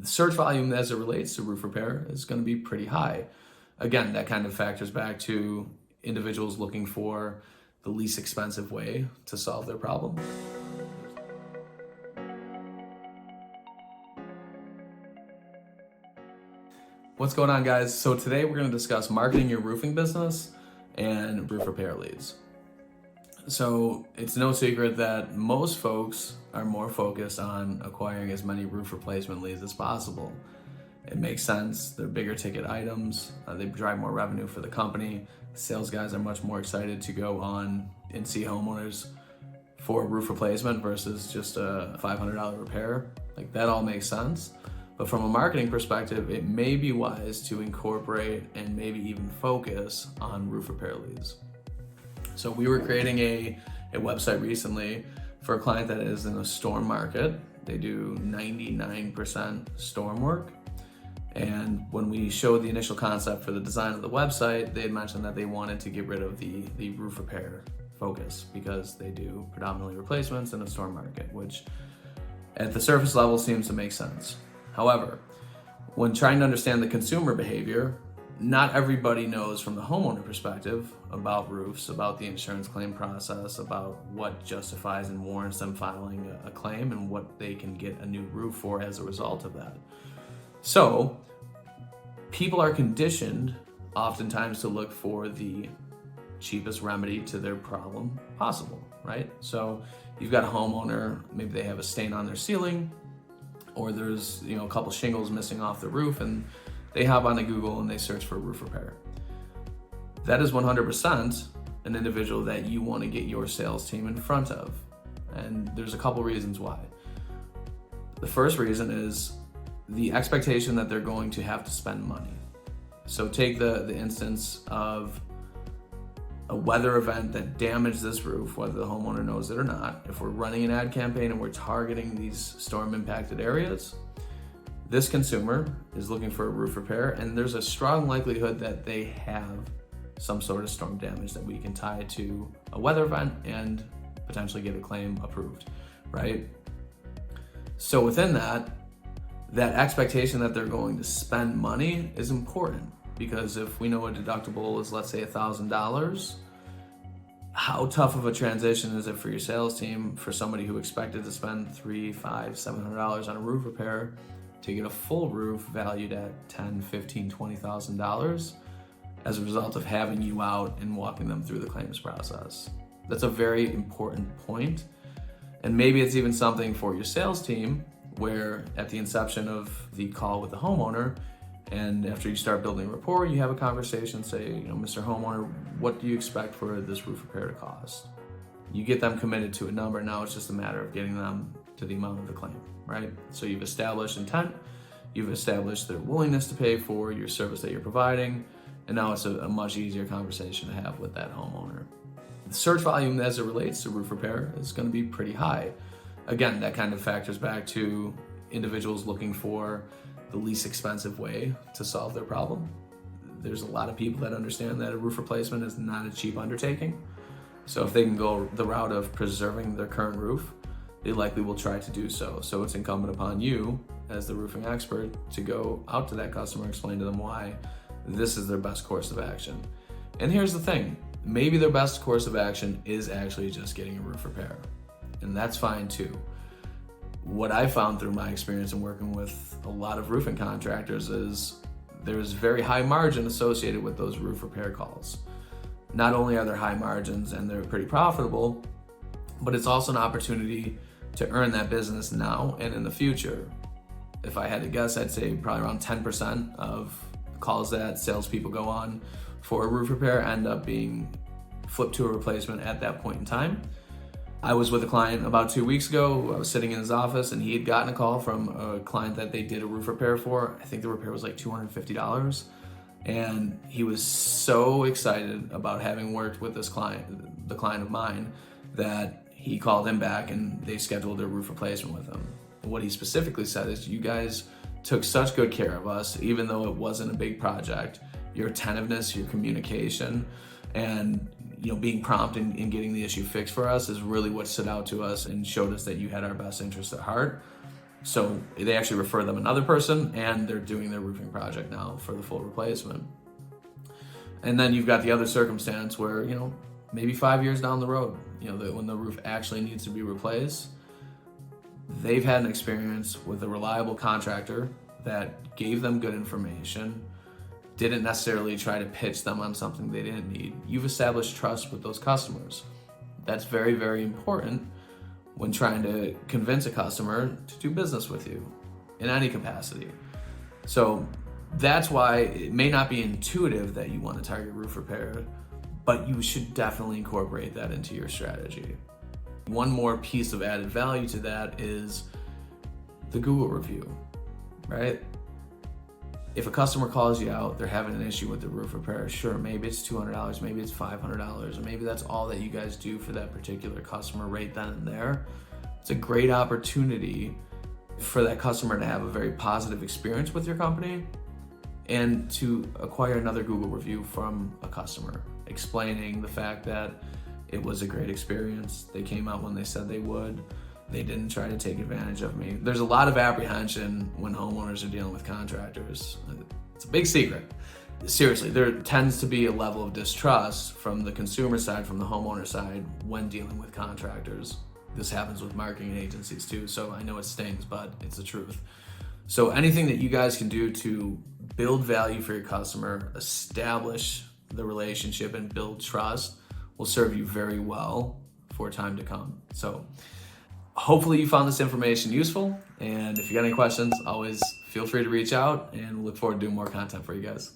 The search volume as it relates to roof repair is going to be pretty high. Again, that kind of factors back to individuals looking for the least expensive way to solve their problem. What's going on, guys? So today we're going to discuss marketing your roofing business and roof repair leads. So it's no secret that most folks are more focused on acquiring as many roof replacement leads as possible. It makes sense. They're bigger ticket items. They drive more revenue for the company. Sales guys are much more excited to go on and see homeowners for a roof replacement versus just a $500 repair. Like, that all makes sense. But from a marketing perspective, it may be wise to incorporate and maybe even focus on roof repair leads. So we were creating a website recently for a client that is in a storm market. They do 99% storm work. And when we showed the initial concept for the design of the website, they had mentioned that they wanted to get rid of the roof repair focus because they do predominantly replacements in a storm market, which at the surface level seems to make sense. However, when trying to understand the consumer behavior, not everybody knows from the homeowner perspective about roofs, about the insurance claim process, about what justifies and warrants them filing a claim and what they can get a new roof for as a result of that. So people are conditioned oftentimes to look for the cheapest remedy to their problem possible, right? So you've got a homeowner, maybe they have a stain on their ceiling, or there's a couple shingles missing off the roof, and they hop onto Google and they search for roof repair. That is 100% an individual that you want to get your sales team in front of. And there's a couple reasons why. The first reason is the expectation that they're going to have to spend money. So take the instance of a weather event that damaged this roof, whether the homeowner knows it or not. If we're running an ad campaign and we're targeting these storm impacted areas, this consumer is looking for a roof repair, and there's a strong likelihood that they have some sort of storm damage that we can tie to a weather event and potentially get a claim approved, right? So within that expectation that they're going to spend money is important, because if we know a deductible is, let's say, $1,000, how tough of a transition is it for your sales team, for somebody who expected to spend $300, $500, $700 on a roof repair, to get a full roof valued at $10,000, $15,000, $20,000 as a result of having you out and walking them through the claims process? That's a very important point. And maybe it's even something for your sales team where at the inception of the call with the homeowner, and after you start building rapport, you have a conversation, say, Mr. Homeowner, what do you expect for this roof repair to cost? You get them committed to a number. Now it's just a matter of getting them to the amount of the claim, right? So you've established intent, you've established their willingness to pay for your service that you're providing, and now it's a much easier conversation to have with that homeowner. The search volume as it relates to roof repair is going to be pretty high. Again, that kind of factors back to individuals looking for the least expensive way to solve their problem. There's a lot of people that understand that a roof replacement is not a cheap undertaking. So if they can go the route of preserving their current roof, they likely will try to do so. So it's incumbent upon you as the roofing expert to go out to that customer, explain to them why this is their best course of action. And here's the thing, maybe their best course of action is actually just getting a roof repair, and that's fine too. What I found through my experience in working with a lot of roofing contractors is there's very high margin associated with those roof repair calls. Not only are there high margins and they're pretty profitable, but it's also an opportunity to earn that business now and in the future. If I had to guess, I'd say probably around 10% of calls that salespeople go on for a roof repair end up being flipped to a replacement at that point in time. I was with a client about 2 weeks ago. I was sitting in his office and he had gotten a call from a client that they did a roof repair for. I think the repair was like $250. And he was so excited about having worked with this client, the client of mine, that he called him back and they scheduled a roof replacement with him. And what he specifically said is, you guys took such good care of us, even though it wasn't a big project. Your attentiveness, your communication, and being prompt in getting the issue fixed for us is really what stood out to us and showed us that you had our best interest at heart. So they actually refer them another person, and they're doing their roofing project now for the full replacement. And then you've got the other circumstance where, maybe 5 years down the road, when the roof actually needs to be replaced, they've had an experience with a reliable contractor that gave them good information, didn't necessarily try to pitch them on something they didn't need. You've established trust with those customers. That's very, very important when trying to convince a customer to do business with you in any capacity. So that's why it may not be intuitive that you want to target roof repair, but you should definitely incorporate that into your strategy. One more piece of added value to that is the Google review, right? If a customer calls you out, they're having an issue with the roof repair, sure, maybe it's $200, maybe it's $500, or maybe that's all that you guys do for that particular customer right then and there. It's a great opportunity for that customer to have a very positive experience with your company and to acquire another Google review from a customer, explaining the fact that it was a great experience. They came out when they said they would. They didn't try to take advantage of me. There's a lot of apprehension when homeowners are dealing with contractors. It's a big secret. Seriously, there tends to be a level of distrust from the consumer side, from the homeowner side, when dealing with contractors. This happens with marketing agencies too, so I know it stings, but it's the truth. So anything that you guys can do to build value for your customer, establish the relationship, and build trust will serve you very well for time to come. So hopefully you found this information useful, and if you got any questions, always feel free to reach out, and we'll look forward to doing more content for you guys.